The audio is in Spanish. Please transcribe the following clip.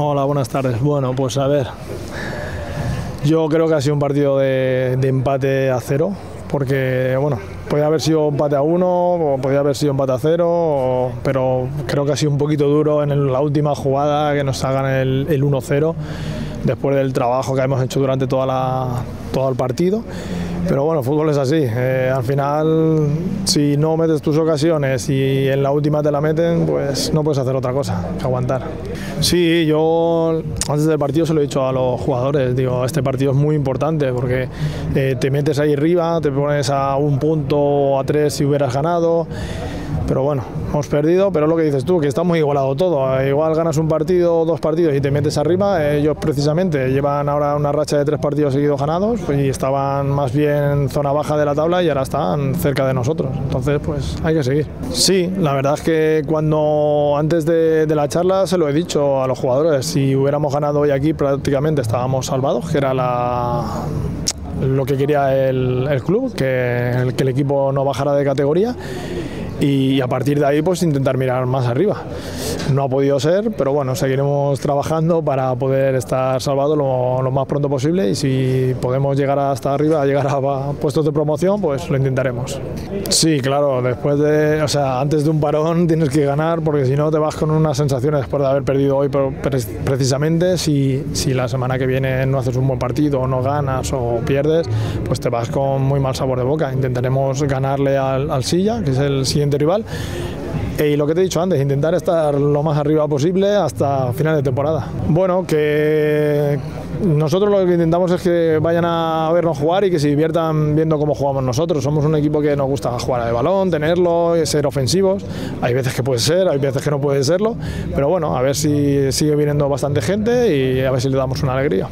Hola, buenas tardes. Bueno, pues a ver, yo creo que ha sido un partido de empate a 0, porque bueno, podía haber sido empate a 1 o podía haber sido empate a 0, pero creo que ha sido un poquito duro en la última jugada que nos hagan el 1-0 después del trabajo que hemos hecho durante todo el partido. Pero bueno, fútbol es así, al final si no metes tus ocasiones y en la última te la meten, pues no puedes hacer otra cosa que aguantar. Sí, yo antes del partido se lo he dicho a los jugadores, digo, este partido es muy importante porque te metes ahí arriba, te pones a 1 punto o a 3 si hubieras ganado. Pero bueno, hemos perdido, pero es lo que dices tú, que está muy igualado todo. Igual ganas un partido o 2 partidos y te metes arriba. Ellos precisamente llevan ahora una racha de 3 partidos seguidos ganados y estaban más bien en zona baja de la tabla y ahora están cerca de nosotros. Entonces, pues hay que seguir. Sí, la verdad es que antes de la charla se lo he dicho a los jugadores, si hubiéramos ganado hoy aquí prácticamente estábamos salvados, que era lo que quería el club, que el equipo no bajara de categoría. Y a partir de ahí pues intentar mirar más arriba. No ha podido ser, pero bueno, seguiremos trabajando para poder estar salvados lo más pronto posible y si podemos llegar hasta arriba, llegar a puestos de promoción, pues lo intentaremos. Sí, claro, antes de un parón tienes que ganar porque si no te vas con unas sensaciones después de haber perdido hoy, pero precisamente si la semana que viene no haces un buen partido o no ganas o pierdes, pues te vas con muy mal sabor de boca. Intentaremos ganarle al Silla, que es el siguiente rival, y lo que te he dicho antes, intentar estar lo más arriba posible hasta final de temporada. Bueno, que nosotros lo que intentamos es que vayan a vernos jugar y que se diviertan viendo cómo jugamos nosotros. Somos un equipo que nos gusta jugar al balón, tenerlo, ser ofensivos. Hay veces que puede ser, hay veces que no puede serlo, pero bueno, a ver si sigue viniendo bastante gente y a ver si le damos una alegría.